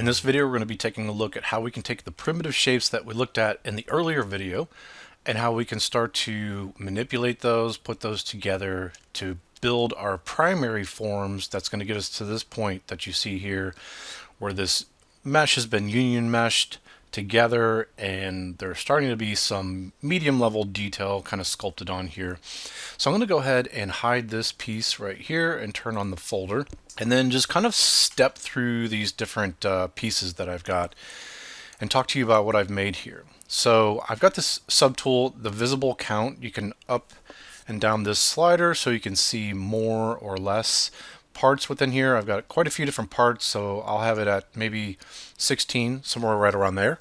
In this video, we're going to be taking a look at how we can take the primitive shapes that we looked at in the earlier video and how we can start to manipulate those, put those together to build our primary forms that's going to get us to this point that you see here where this mesh has been union meshed together and there's starting to be some medium level detail kind of sculpted on here. So I'm going to go ahead and hide this piece right here and turn on the folder and then just kind of step through these different pieces that I've got and talk to you about what I've made here. So I've got this subtool, the visible count. You can up and down this slider so you can see more or less parts within here. I've got quite a few different parts, so I'll have it at maybe 16, somewhere right around there.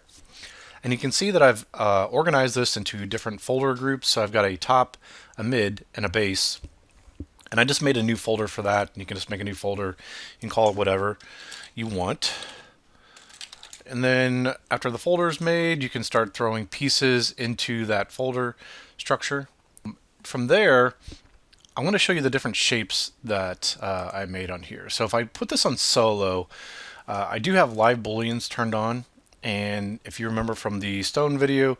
And you can see that I've organized this into different folder groups. So I've got a top, a mid, and a base. And I just made a new folder for that. And you can just make a new folder. You can call it whatever you want. And then after the folder is made, you can start throwing pieces into that folder structure. From there, I want to show you the different shapes that I made on here. So if I put this on solo, I do have live Booleans turned on. And if you remember from the stone video,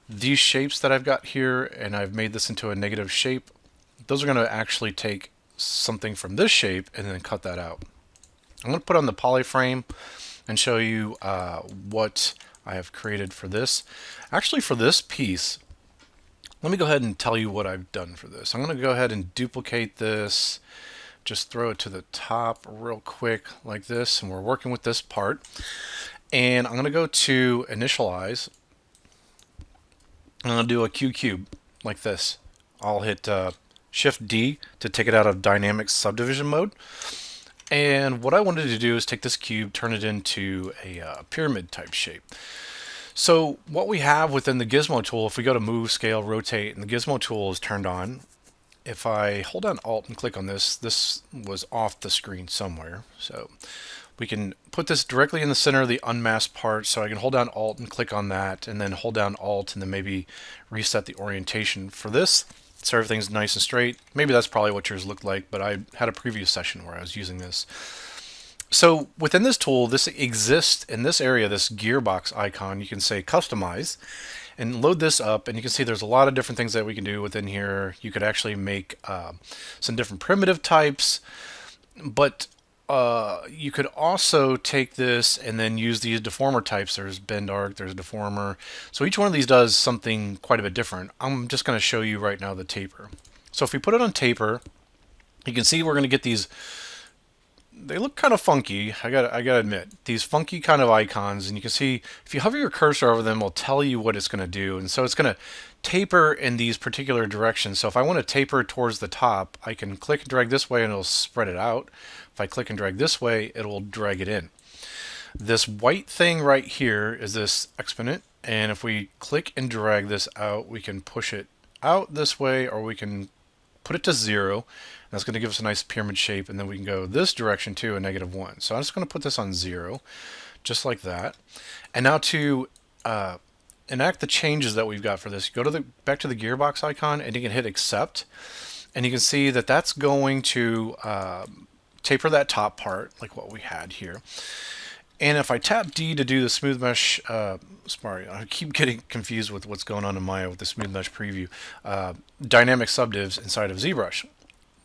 these shapes that I've got here, and I've made this into a negative shape, those are going to actually take something from this shape and then cut that out. I'm going to put on the Polyframe and show you what I have created for this. Actually, for this piece, let me go ahead and tell you what I've done for this. I'm going to go ahead and duplicate this, just throw it to the top real quick like this, and we're working with this part. And I'm going to go to initialize. I'm going to do a Q cube like this. I'll hit Shift D to take it out of dynamic subdivision mode. And what I wanted to do is take this cube, turn it into a pyramid type shape. So what we have within the gizmo tool, if we go to move, scale, rotate, and the gizmo tool is turned on, if I hold down Alt and click on this, this was off the screen somewhere. So we can put this directly in the center of the unmasked part, so I can hold down Alt and click on that, and then hold down Alt and then maybe reset the orientation for this, so everything's nice and straight. Maybe that's probably what yours looked like, but I had a previous session where I was using this. So within this tool, this exists in this area, this gearbox icon. You can say customize and load this up, and you can see there's a lot of different things that we can do within here. You could actually make some different primitive types, but you could also take this and then use these deformer types. There's bend arc, there's deformer. So each one of these does something quite a bit different. I'm just going to show you right now the taper. So if we put it on taper, you can see we're going to get these. They look kind of funky. I gotta admit, these funky kind of icons, and you can see if you hover your cursor over them, it'll tell you what it's going to do. And so it's going to taper in these particular directions. So if I want to taper towards the top, I can click and drag this way and it'll spread it out. If I click and drag this way, it will drag it in. This white thing right here is this exponent, and if we click and drag this out, we can push it out this way, or we can put it to 0. That's going to give us a nice pyramid shape, and then we can go this direction too, a -1. So I'm just going to put this on 0, just like that. And now to enact the changes that we've got for this, go to back to the gearbox icon, and you can hit accept, and you can see that that's going to taper that top part like what we had here. And if I tap D to do the smooth mesh, sorry, I keep getting confused with what's going on in Maya with the smooth mesh preview, dynamic subdivs inside of ZBrush.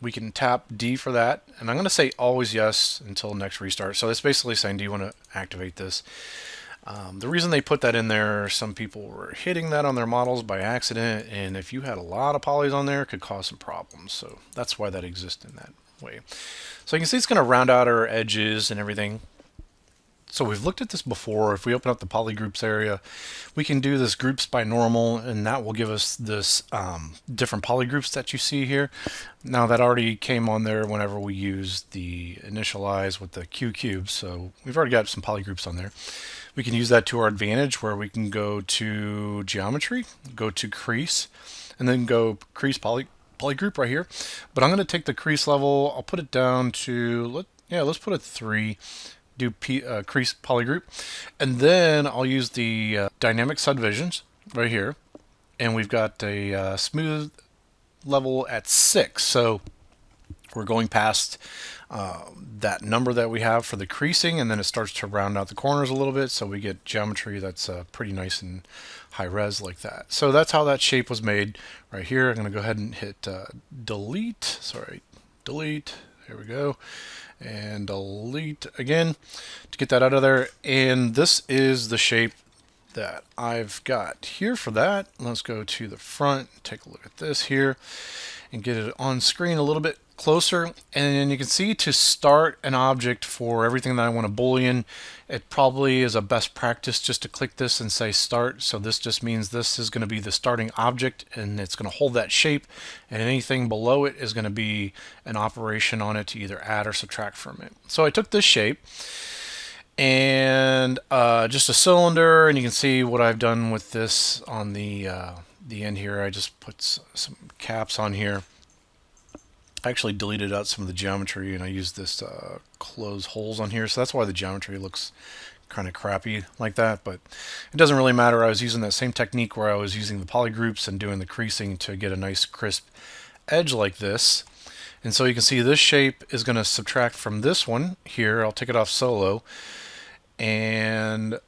We can tap D for that, and I'm going to say always yes until next restart. So it's basically saying, do you want to activate this? The reason they put that in there, some people were hitting that on their models by accident, and if you had a lot of polys on there, it could cause some problems. So that's why that exists in that way. So you can see it's going to round out our edges and everything. So we've looked at this before. If we open up the Polygroups area, we can do this groups by normal, and that will give us this different polygroups that you see here. Now that already came on there whenever we used the initialize with the Q cubes, so we've already got some polygroups on there. We can use that to our advantage, where we can go to geometry, go to crease, and then go crease polygroup right here. But I'm going to take the crease level, I'll put it down to, let's put it 3. Do crease polygroup, and then I'll use the dynamic subdivisions right here, and we've got a smooth level at 6. So we're going past that number that we have for the creasing, and then it starts to round out the corners a little bit, so we get geometry that's pretty nice and high res like that. So that's how that shape was made right here. I'm going to go ahead and hit delete. Sorry, delete. There we go. And delete again to get that out of there. And this is the shape that I've got here for that. Let's go to the front, take a look at this here, and get it on screen a little bit closer. And you can see, to start an object for everything that I want to Boolean, it probably is a best practice just to click this and say start. So this just means this is going to be the starting object, and it's going to hold that shape, and anything below it is going to be an operation on it to either add or subtract from it. So I took this shape and just a cylinder, and you can see what I've done with this on the end here. I just put some caps on here. I actually deleted out some of the geometry, and I used this close holes on here, so that's why the geometry looks kind of crappy like that, but it doesn't really matter. I was using that same technique where I was using the polygroups and doing the creasing to get a nice crisp edge like this. And so you can see this shape is going to subtract from this one here. I'll take it off solo, and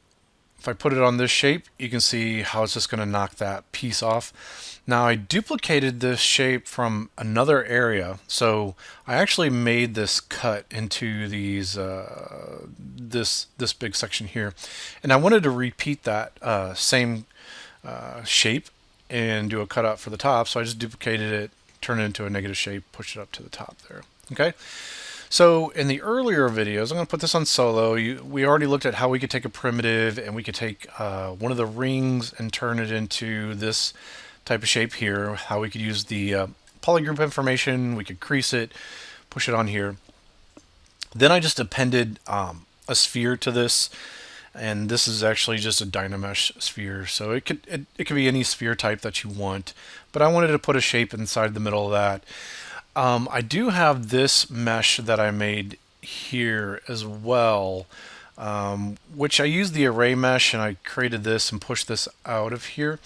if I put it on this shape, you can see how it's just going to knock that piece off. Now I duplicated this shape from another area, so I actually made this cut into these this big section here, and I wanted to repeat that same shape and do a cutout for the top. So I just duplicated it, turned it into a negative shape, pushed it up to the top there. Okay. So in the earlier videos, I'm going to put this on solo. We already looked at how we could take a primitive, and we could take one of the rings and turn it into this type of shape here. How we could use the polygroup information, we could crease it, push it on here. Then I just appended a sphere to this, and this is actually just a Dynamesh sphere. So it could be any sphere type that you want, but I wanted to put a shape inside the middle of that. I do have this mesh that I made here as well, which I used the array mesh, and I created this and pushed this out of here.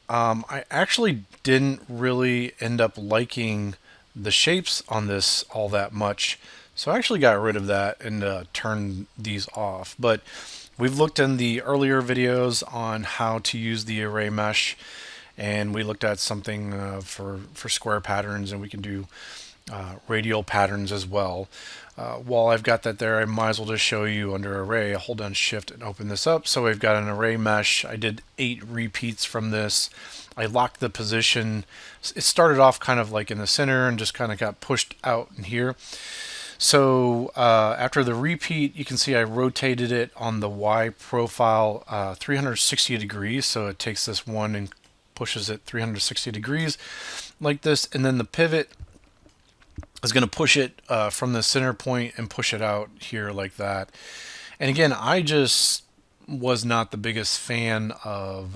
I actually didn't really end up liking the shapes on this all that much, so I actually got rid of that and turned these off. But we've looked in the earlier videos on how to use the array mesh, and we looked at something for square patterns, and we can do radial patterns as well. While I've got that there, I might as well just show you under array. I'll hold down shift and open this up. So we've got an array mesh. I did 8 repeats from this. I locked the position. It started off kind of like in the center and just kind of got pushed out in here. So after the repeat, you can see I rotated it on the Y profile 360 degrees. So it takes this one and pushes it 360 degrees like this, and then the pivot is going to push it from the center point and push it out here like that. And again, I just was not the biggest fan of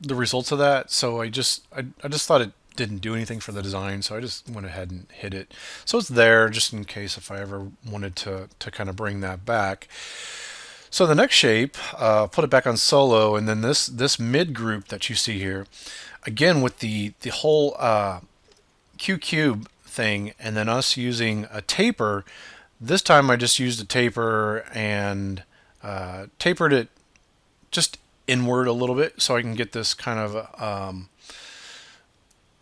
the results of that, so I just thought it didn't do anything for the design, so I just went ahead and hit it. So it's there just in case if I ever wanted to kind of bring that back. So the next shape, put it back on solo, and then this mid group that you see here, again with the whole Q cube thing, and then us using a taper. This time I just used a taper and tapered it just inward a little bit, so I can get this kind of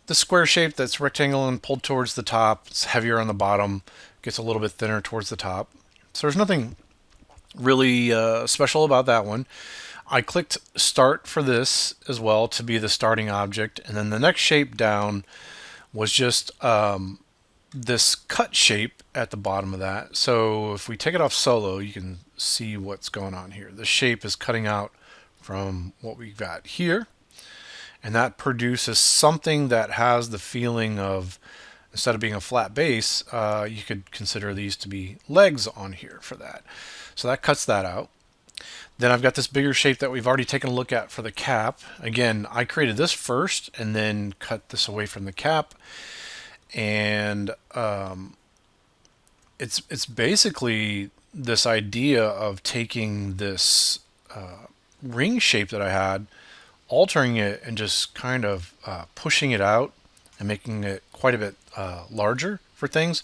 the square shape that's rectangle and pulled towards the top. It's heavier on the bottom, gets a little bit thinner towards the top. So there's nothing really special about that one. I clicked start for this as well to be the starting object, and then the next shape down was just this cut shape at the bottom of that. So if we take it off solo, you can see what's going on here. The shape is cutting out from what we've got here, and that produces something that has the feeling of, instead of being a flat base, you could consider these to be legs on here for that. So that cuts that out. Then I've got this bigger shape that we've already taken a look at for the cap. Again, I created this first and then cut this away from the cap. And it's basically this idea of taking this ring shape that I had, altering it, and just kind of pushing it out and making it quite a bit larger for things.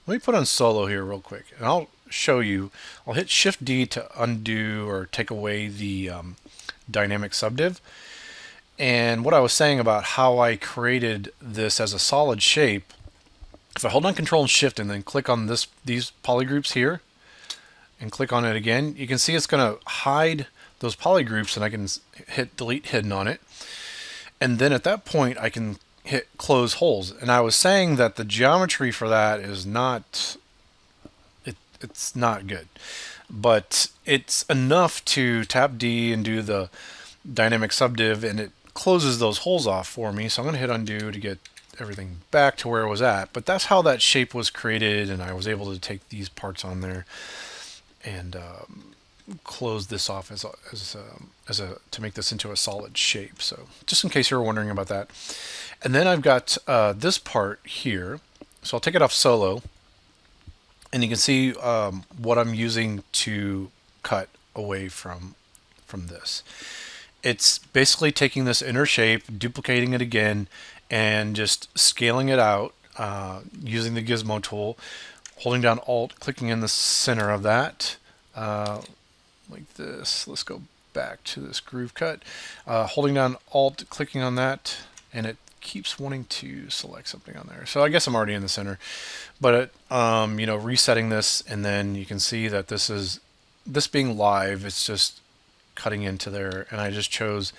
Let me put on solo here real quick, and I'll show you. I'll hit Shift D to undo or take away the dynamic subdiv. And what I was saying about how I created this as a solid shape, if I hold on Control and Shift and then click on these polygroups here and click on it again, you can see it's going to hide those polygroups, and I can hit Delete Hidden on it. And then at that point I can hit Close Holes. And I was saying that the geometry for that is not, it's not good, but it's enough to tap D and do the dynamic subdiv, and it closes those holes off for me. So I'm going to hit undo to get everything back to where it was at. But that's how that shape was created, and I was able to take these parts on there and close this off to make this into a solid shape. So just in case you were wondering about that. And then I've got this part here. So I'll take it off solo, and you can see what I'm using to cut away from this. It's basically taking this inner shape, duplicating it again, and just scaling it out using the gizmo tool, holding down Alt, clicking in the center of that like this. Let's go back to this groove cut. Holding down Alt, clicking on that, and it keeps wanting to select something on there. So I guess I'm already in the center, but you know, resetting this, and then you can see that this being live, it's just cutting into there, and I just chose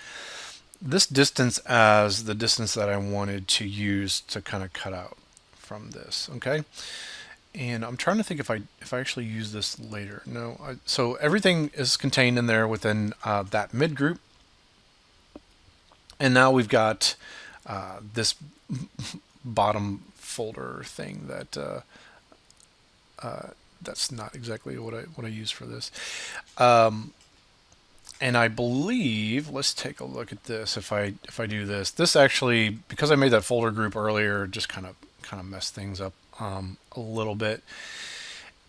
this distance as the distance that I wanted to use to kind of cut out from this. Okay, and I'm trying to think if I actually use this later. No, so everything is contained in there within that mid group, and now we've got this bottom folder thing that that's not exactly what I use for this. And I believe, let's take a look at this. If I do this actually, because I made that folder group earlier, just kind of messed things up a little bit.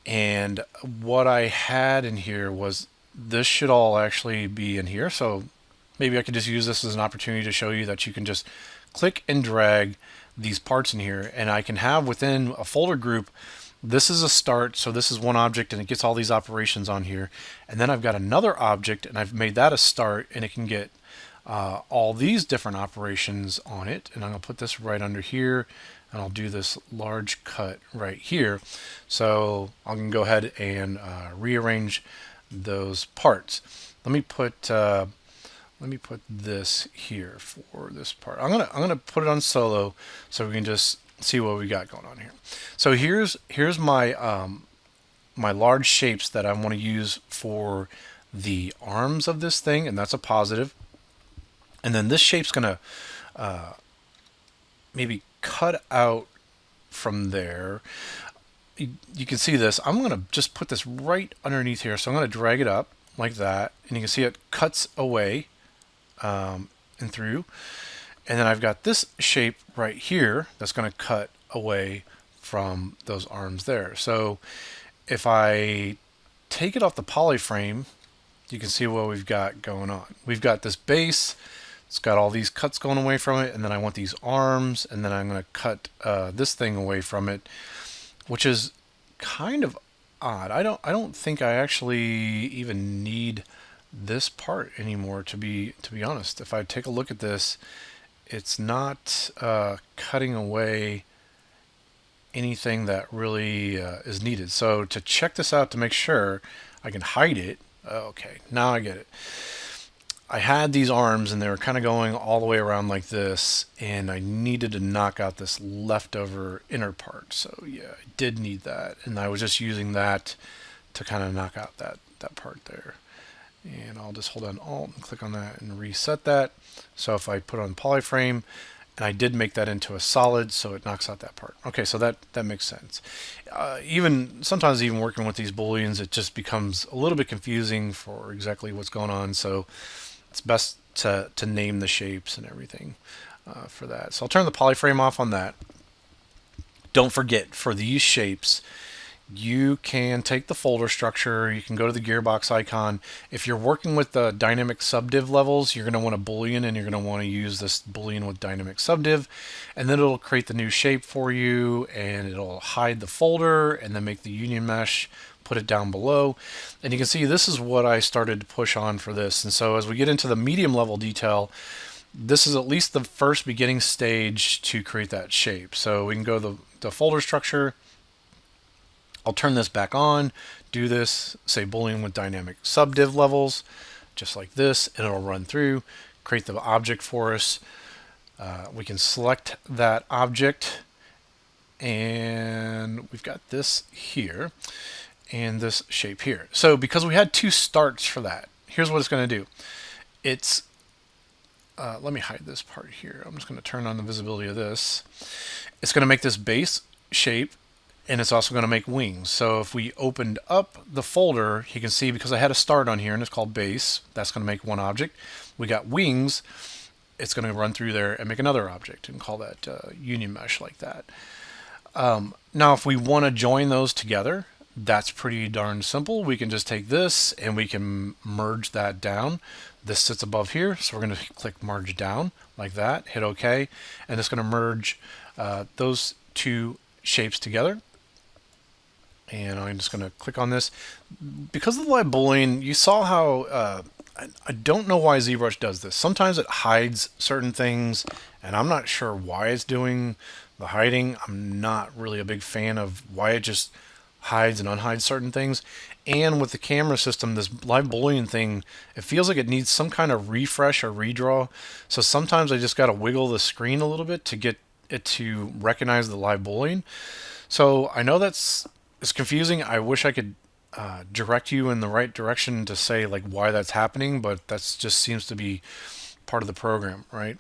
And what I had in here was, this should all actually be in here. So maybe I could just use this as an opportunity to show you that you can just click and drag these parts in here, and I can have within a folder group, this is a start, so this is one object, and it gets all these operations on here. And then I've got another object, and I've made that a start, and it can get all these different operations on it. And I'm going to put this right under here, and I'll do this large cut right here. So I can go ahead and rearrange those parts. Let me put this here for this part. I'm gonna put it on solo so we can just see what we got going on here. So here's my my large shapes that I want to use for the arms of this thing, and that's a positive. And then this shape's gonna maybe cut out from there. You can see this. I'm gonna just put this right underneath here. So I'm gonna drag it up like that, and you can see it cuts away and through. And then I've got this shape right here that's going to cut away from those arms there. So if I take it off the Polyframe, you can see what we've got going on. We've got this base, it's got all these cuts going away from it, and then I want these arms, and then I'm going to cut this thing away from it, which is kind of odd. I don't think I actually even need this part anymore, to be honest. If I take a look at this, it's not cutting away anything that really is needed. So to check this out to make sure, I can hide it. Okay, now I get it. I had these arms and they were kind of going all the way around like this, and I needed to knock out this leftover inner part. So yeah, I did need that, and I was just using that to kind of knock out that part there. And I'll just hold down Alt and click on that and reset that. So if I put on Polyframe, and I did make that into a solid, so it knocks out that part. Okay, so that makes sense. Sometimes even working with these Booleans, it just becomes a little bit confusing for exactly what's going on. So it's best to name the shapes and everything for that. So I'll turn the Polyframe off on that. Don't forget, for these shapes, you can take the folder structure, you can go to the gearbox icon. If you're working with the dynamic subdiv levels, you're going to want a Boolean, and you're going to want to use this Boolean with dynamic subdiv, and then it'll create the new shape for you, and it'll hide the folder and then make the union mesh, put it down below. And you can see this is what I started to push on for this. And so as we get into the medium level detail, this is at least the first beginning stage to create that shape. So we can go to the folder structure. I'll turn this back on, do this, say Boolean with dynamic subdiv levels, just like this, and it'll run through, create the object for us. We can select that object, and we've got this here and this shape here. So because we had two starts for that, here's what it's going to do. It's let me hide this part here. I'm just going to turn on the visibility of this. It's going to make this base shape, and it's also going to make wings. So if we opened up the folder, you can see because I had a start on here and it's called base, that's going to make one object. We got wings, it's going to run through there and make another object and call that union mesh like that. Now if we want to join those together, that's pretty darn simple. We can just take this and we can merge that down. This sits above here, so we're going to click merge down like that, hit OK, and it's going to merge those two shapes together. And I'm just going to click on this. Because of the live Boolean, you saw how I don't know why ZBrush does this. Sometimes it hides certain things, and I'm not sure why it's doing the hiding. I'm not really a big fan of why it just hides and unhides certain things. And with the camera system, this live Boolean thing, it feels like it needs some kind of refresh or redraw. So sometimes I just got to wiggle the screen a little bit to get it to recognize the live Boolean. So I know it's confusing. I wish I could direct you in the right direction to say like why that's happening, but that's just seems to be part of the program, right?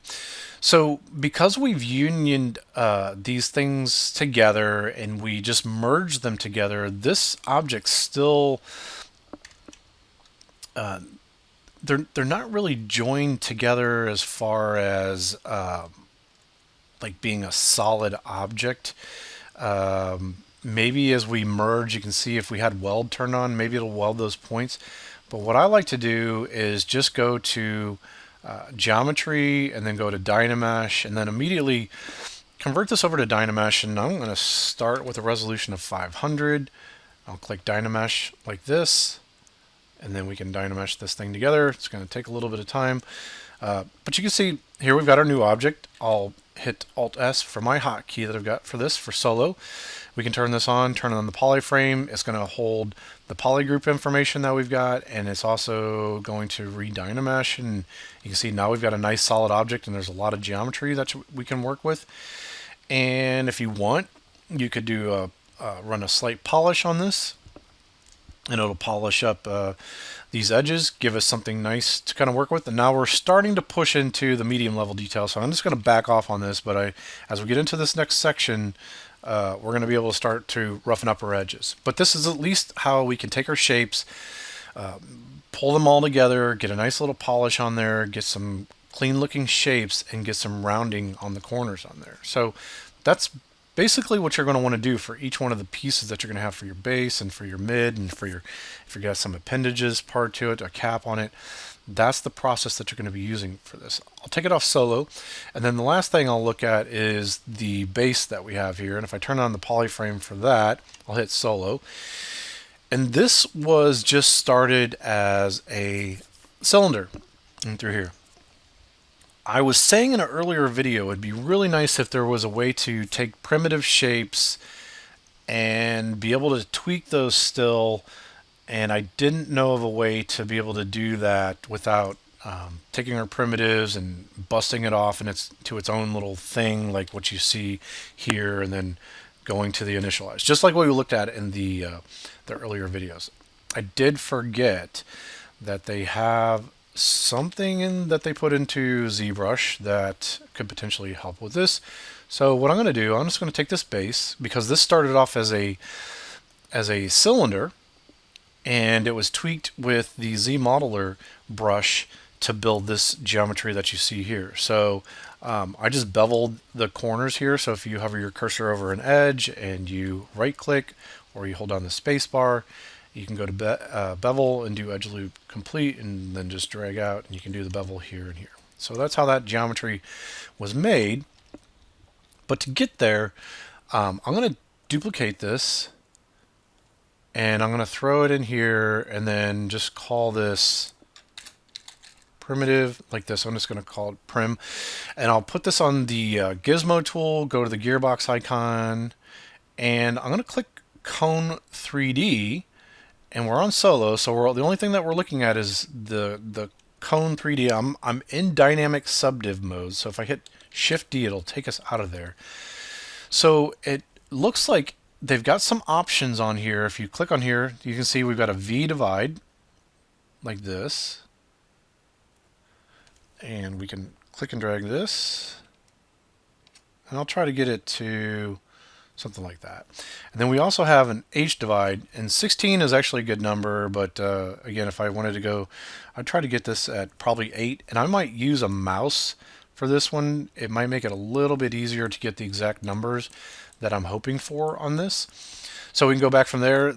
So because we've unioned these things together and we just merged them together, this object still they're not really joined together as far as like being a solid object. Maybe as we merge, you can see if we had weld turned on, maybe it'll weld those points. But what I like to do is just go to geometry and then go to Dynamesh and then immediately convert this over to Dynamesh. And I'm going to start with a resolution of 500. I'll click Dynamesh like this, and then we can Dynamesh this thing together. It's going to take a little bit of time. But you can see here we've got our new object. I'll hit Alt-S for my hotkey that I've got for this, for solo. We can turn this on, turn on the Polyframe. It's going to hold the polygroup information that we've got, and it's also going to re-Dynamesh. And you can see now we've got a nice solid object, and there's a lot of geometry that we can work with. And if you want, you could do run a slight polish on this, and it'll polish up these edges, give us something nice to kind of work with. And now we're starting to push into the medium level detail. So I'm just going to back off on this, but as we get into this next section, we're going to be able to start to roughen up our edges. But this is at least how we can take our shapes, pull them all together, get a nice little polish on there, get some clean looking shapes, and get some rounding on the corners on there. So that's basically what you're going to want to do for each one of the pieces that you're going to have for your base and for your mid and for your, if you got some appendages part to it, a cap on it. That's the process that you're going to be using for this. I'll take it off solo, and then the last thing I'll look at is the base that we have here. And if I turn on the Polyframe for that, I'll hit solo. And this was just started as a cylinder in through here. I was saying in an earlier video, it'd be really nice if there was a way to take primitive shapes and be able to tweak those still. And I didn't know of a way to be able to do that without taking our primitives and busting it off and to its own little thing, like what you see here, and then going to the initialize, just like what we looked at in the earlier videos. I did forget that they have something in that they put into ZBrush that could potentially help with this. So what I'm going to do, I'm just going to take this base, because this started off as a cylinder, and it was tweaked with the Z modeler brush to build this geometry that you see here. So I just beveled the corners here. So if you hover your cursor over an edge and you right click or you hold down the space bar. You can go to Bevel and do edge loop complete, and then just drag out, and you can do the bevel here and here. So that's how that geometry was made. But to get there, I'm going to duplicate this, and I'm going to throw it in here, and then just call this primitive like this. I'm just going to call it prim, and I'll put this on the gizmo tool, go to the gearbox icon, and I'm going to click cone 3D, and we're on solo, so the only thing that we're looking at is the cone 3D. I'm in dynamic subdiv mode, so if I hit Shift D, it'll take us out of there. So it looks like they've got some options on here. If you click on here, you can see we've got a V divide like this, and we can click and drag this, and I'll try to get it to something like that. And then we also have an H divide, and 16 is actually a good number, but again, if I wanted to go, I'd try to get this at probably 8, and I might use a mouse for this one. It might make it a little bit easier to get the exact numbers that I'm hoping for on this. So we can go back from there.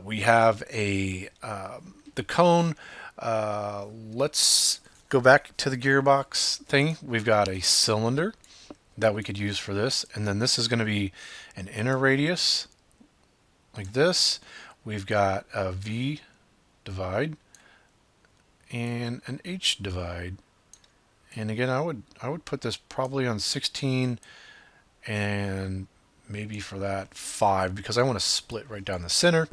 We have the cone. Let's go back to the gearbox thing. We've got a cylinder that we could use for this, and then this is going to be an inner radius like this. We've got a V divide and an H divide, and again I would put this probably on 16, and maybe for that 5, because I want to split right down the center.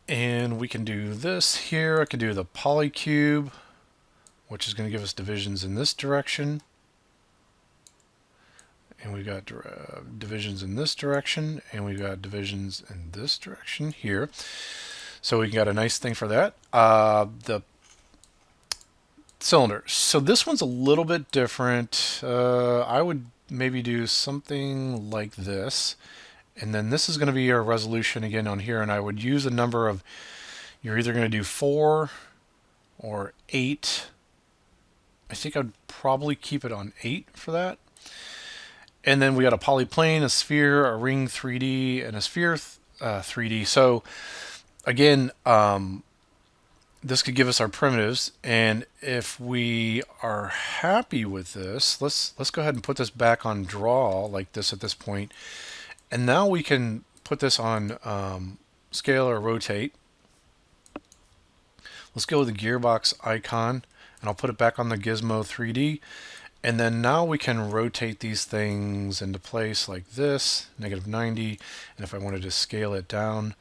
And we can do this here. I can do the polycube, which is going to give us divisions in this direction. And we've got divisions in this direction, and we've got divisions in this direction here. So we got a nice thing for that. The cylinder. So this one's a little bit different. I would maybe do something like this. And then this is going to be our resolution again on here, and I would use a number of, you're either going to do 4 or 8. I think I'd probably keep it on 8 for that. And then we got a polyplane, a sphere, a ring 3D, and a sphere 3D. So again, this could give us our primitives, and if we are happy with this, let's go ahead and put this back on draw like this at this point. And now we can put this on scale or rotate. Let's go with the gearbox icon, and I'll put it back on the gizmo 3D. And then now we can rotate these things into place like this, -90. And if I wanted to scale it down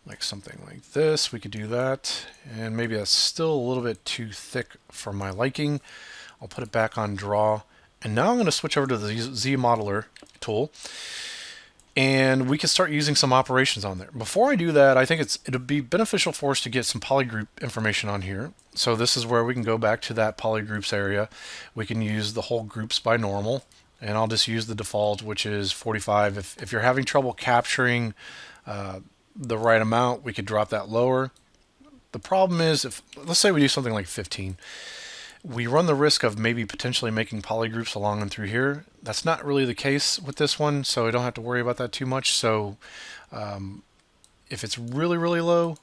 like something like this, we could do that. And maybe that's still a little bit too thick for my liking. I'll put it back on draw. And now I'm going to switch over to the Z modeler tool, and we can start using some operations on there. Before I do that, I think it'll be beneficial for us to get some polygroup information on here. So this is where we can go back to that polygroups area. We can use the whole groups by normal, and I'll just use the default, which is 45. If you're having trouble capturing the right amount, we could drop that lower. The problem is, if let's say we do something like 15, we run the risk of maybe potentially making polygroups along and through here. That's not really the case with this one, so I don't have to worry about that too much. So if it's really, really low,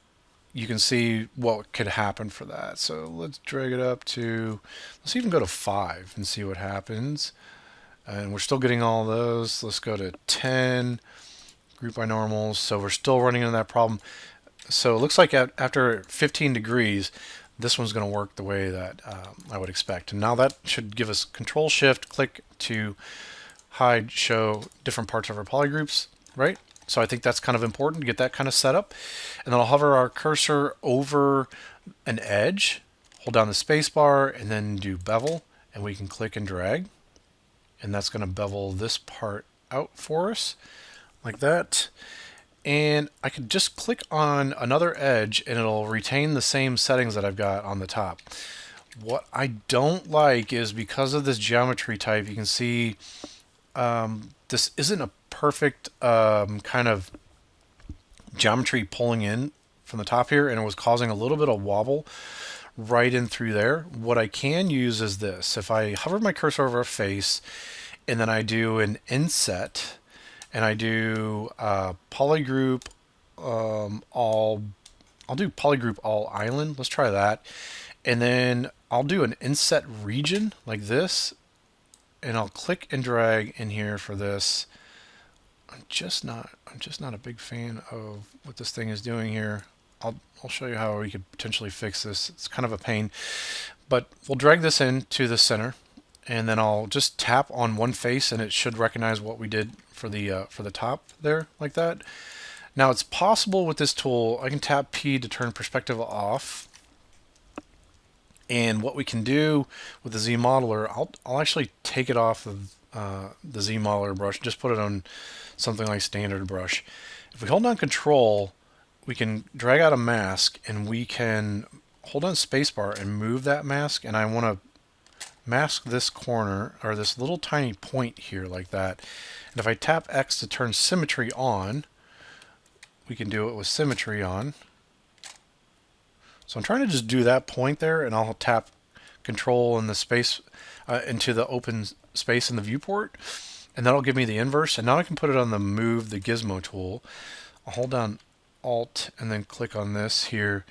you can see what could happen for that. So let's drag it up to, let's even go to 5 and see what happens. And we're still getting all those. Let's go to 10, group by normals. So we're still running into that problem. So it looks like after 15 degrees, this one's going to work the way that I would expect. And now that should give us Control Shift click to hide, show different parts of our polygroups, right? So I think that's kind of important to get that kind of set up. And then I'll hover our cursor over an edge, hold down the space bar, and then do bevel, and we can click and drag. And that's going to bevel this part out for us like that. And I could just click on another edge and it'll retain the same settings that I've got on the top. What I don't like is, because of this geometry type, you can see this isn't a perfect kind of geometry pulling in from the top here, and it was causing a little bit of wobble right in through there. What I can use is this. If I hover my cursor over a face and then I do an inset, and I do polygroup all. I'll do polygroup all island. Let's try that. And then I'll do an inset region like this, and I'll click and drag in here for this. I'm just not a big fan of what this thing is doing here. I'll show you how we could potentially fix this. It's kind of a pain, but we'll drag this into the center, and then I'll just tap on one face, and it should recognize what we did for the top there, like that. Now it's possible with this tool, I can tap P to turn perspective off. And what we can do with the Z modeler, I'll actually take it off of the Z modeler brush, just put it on something like standard brush. If we hold down Control, we can drag out a mask, and we can hold on spacebar and move that mask. And I want to mask this corner, or this little tiny point here, like that. And if I tap X to turn symmetry on, we can do it with symmetry on. So I'm trying to just do that point there, and I'll tap Control in the space into the open space in the viewport, and that'll give me the inverse. And now I can put it on the Move the Gizmo tool. I'll hold down Alt and then click on this here,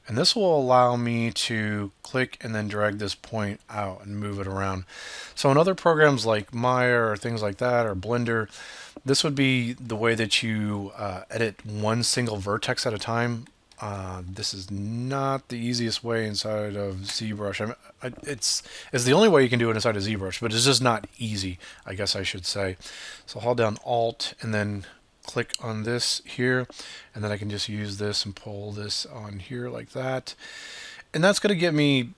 and this will allow me to click and then drag this point out and move it around. So in other programs like Maya or things like that, or Blender, this would be the way that you edit one single vertex at a time. This is not the easiest way inside of ZBrush. It's the only way you can do it inside of ZBrush, but it's just not easy, I guess I should say. So hold down Alt and then click on this here, and then I can just use this and pull this on here like that. And that's going to get me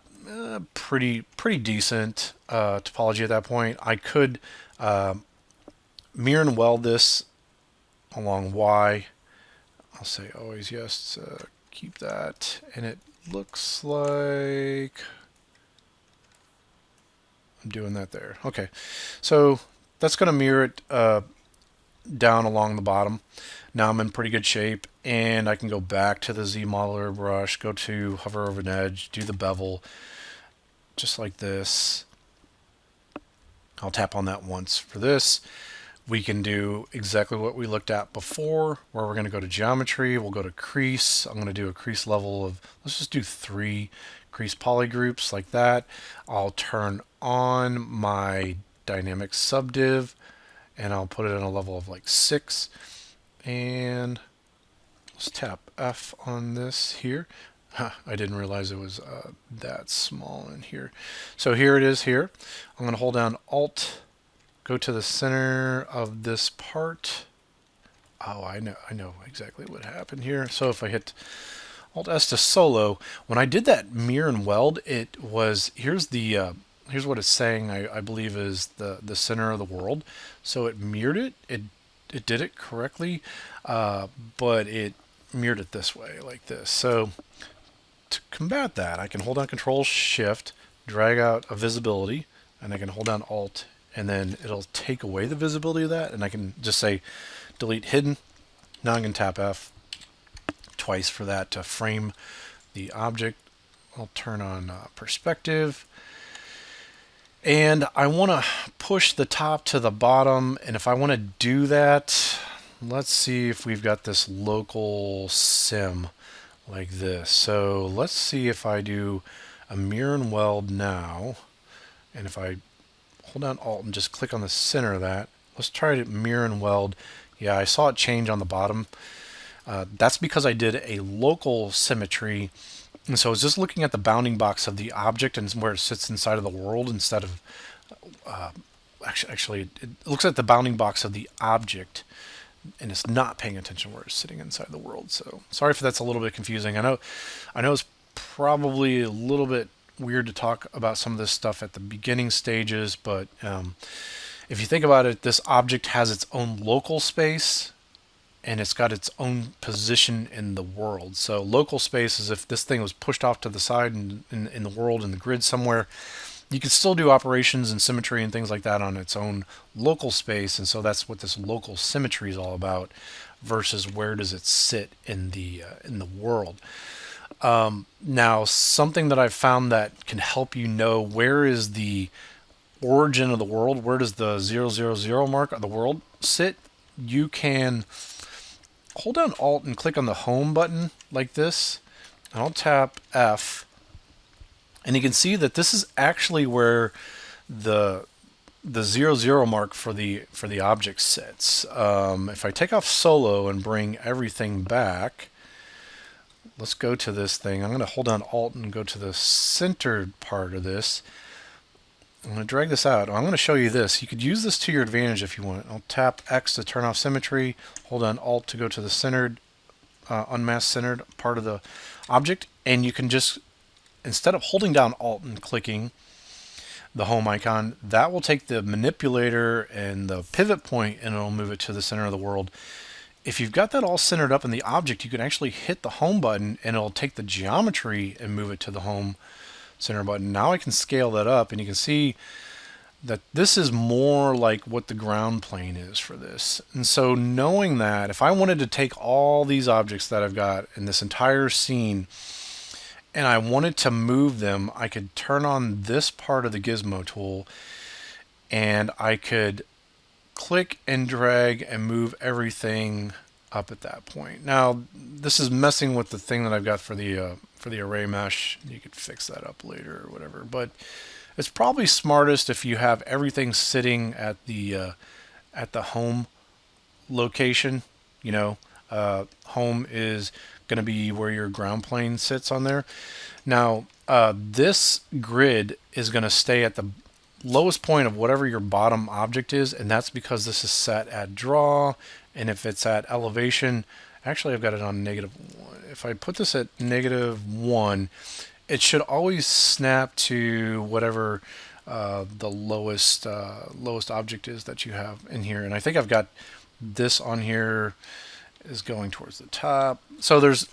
pretty decent topology at that point. I could mirror and weld this along Y. I'll say always yes, keep that, and it looks like I'm doing that there. Okay, so that's going to mirror it down along the bottom. Now I'm in pretty good shape, and I can go back to the Z modeler brush, go to hover over an edge, do the bevel, just like this. I'll tap on that once for this. We can do exactly what we looked at before, where we're going to go to geometry. We'll go to crease. I'm going to do a crease level of, let's just do 3 crease polygroups like that. I'll turn on my dynamic subdiv, and I'll put it in a level of like 6. And let's tap F on this here. I didn't realize it was that small in here. So here it is here. I'm going to hold down Alt, go to the center of this part. Oh, I know exactly what happened here. So if I hit Alt S to solo, when I did that mirror and weld, it was, here's what it's saying, I believe is the center of the world. So it mirrored it. It did it correctly, but it mirrored it this way, like this. So to combat that, I can hold down Control Shift, drag out a visibility, and I can hold down Alt, and then it'll take away the visibility of that, and I can just say delete hidden. Now I can tap F twice for that to frame the object. I'll turn on perspective, and I want to push the top to the bottom, and if I want to do that, let's see if we've got this local sim like this. So let's see if I do a mirror and weld now, and if I hold down Alt and just click on the center of that, let's try to mirror and weld. Yeah, I saw it change on the bottom. That's because I did a local symmetry, and so I was just looking at the bounding box of the object and where it sits inside of the world instead of actually it looks at the bounding box of the object, and it's not paying attention where it's sitting inside the world. So sorry if that's a little bit confusing. I know it's probably a little bit weird to talk about some of this stuff at the beginning stages, but if you think about it, this object has its own local space, and it's got its own position in the world. So local space is if this thing was pushed off to the side in the world, in the grid somewhere, you can still do operations and symmetry and things like that on its own local space. And so that's what this local symmetry is all about, versus where does it sit in the world. Now, something that I've found that can help you know where is the origin of the world, where does the 000 mark of the world sit, you can hold down Alt and click on the Home button like this, and I'll tap F, and you can see that this is actually where the 0, 0 mark for the object sits. If I take off solo and bring everything back, let's go to this thing. I'm going to hold down Alt and go to the centered part of this. I'm going to drag this out. I'm going to show you this. You could use this to your advantage if you want. I'll tap X to turn off symmetry, hold down Alt to go to the centered, unmasked centered part of the object, and you can just, instead of holding down Alt and clicking the home icon, that will take the manipulator and the pivot point and it'll move it to the center of the world. If you've got that all centered up in the object, you can actually hit the home button and it'll take the geometry and move it to the home center button. Now I can scale that up, and you can see that this is more like what the ground plane is for this. And so knowing that, if I wanted to take all these objects that I've got in this entire scene and I wanted to move them, I could turn on this part of the gizmo tool and I could click and drag and move everything up at that point. Now this is messing with the thing that I've got for the array mesh. You could fix that up later or whatever, but it's probably smartest if you have everything sitting at the home location. You know, home is going to be where your ground plane sits on there. Now this grid is going to stay at the lowest point of whatever your bottom object is, and that's because this is set at draw, and if it's at elevation, actually I've got it on -1. If I put this at -1, it should always snap to whatever the lowest object is that you have in here. And I think I've got this on here is going towards the top. So there's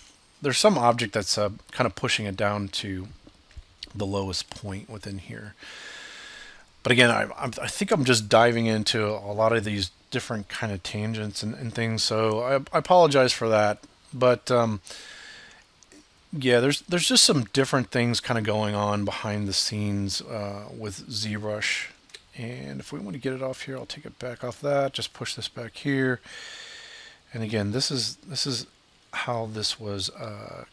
some object that's kind of pushing it down to the lowest point within here. But again, I think I'm just diving into a lot of these different kind of tangents and things. So I apologize for that. But yeah, there's just some different things kind of going on behind the scenes with ZBrush. And if we want to get it off here, I'll take it back off that. Just push this back here. And again, this is how this was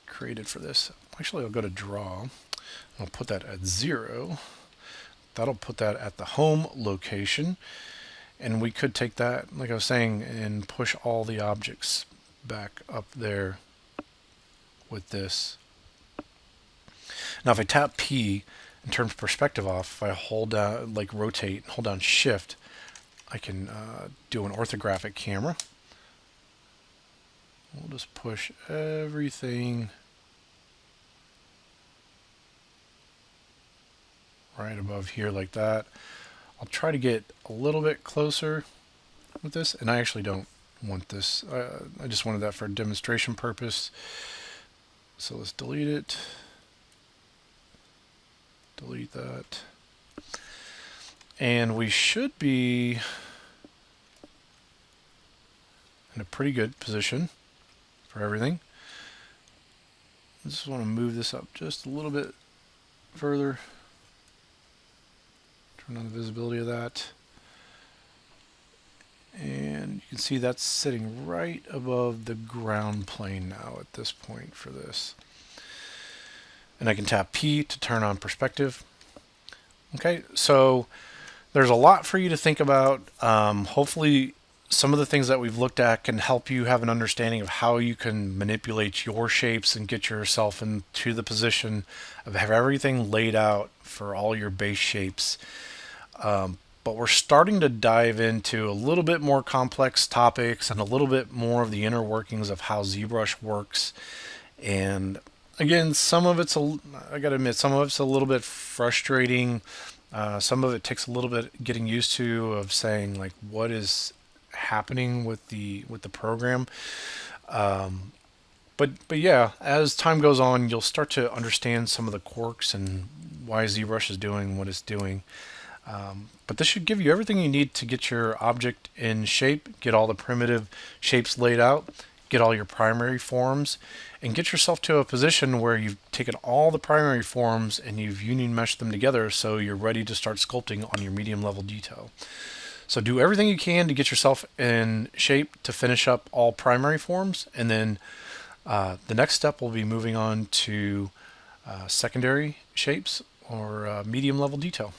created for this. Actually, I'll go to Draw. I'll put that at 0. That'll put that at the home location. And we could take that, like I was saying, and push all the objects back up there with this. Now if I tap P and turn perspective off, if I hold down, like rotate, hold down Shift, I can do an orthographic camera. We'll just push everything right above here like that. I'll try to get a little bit closer with this, and I actually don't want this. I just wanted that for a demonstration purpose. So let's delete it. Delete that. And we should be in a pretty good position for everything. I just want to move this up just a little bit further. Turn on the visibility of that. And you can see that's sitting right above the ground plane now at this point for this. And I can tap P to turn on perspective. Okay, so there's a lot for you to think about. Hopefully some of the things that we've looked at can help you have an understanding of how you can manipulate your shapes and get yourself into the position of have everything laid out for all your base shapes. But we're starting to dive into a little bit more complex topics and a little bit more of the inner workings of how ZBrush works. And again, some of it's, I gotta admit, some of it's a little bit frustrating. Some of it takes a little bit getting used to, of saying like what is happening with the program. But yeah, as time goes on, you'll start to understand some of the quirks and why ZBrush is doing what it's doing. But this should give you everything you need to get your object in shape, get all the primitive shapes laid out, get all your primary forms, and get yourself to a position where you've taken all the primary forms and you've union meshed them together so you're ready to start sculpting on your medium level detail. So do everything you can to get yourself in shape to finish up all primary forms, and then the next step will be moving on to secondary shapes or medium level detail.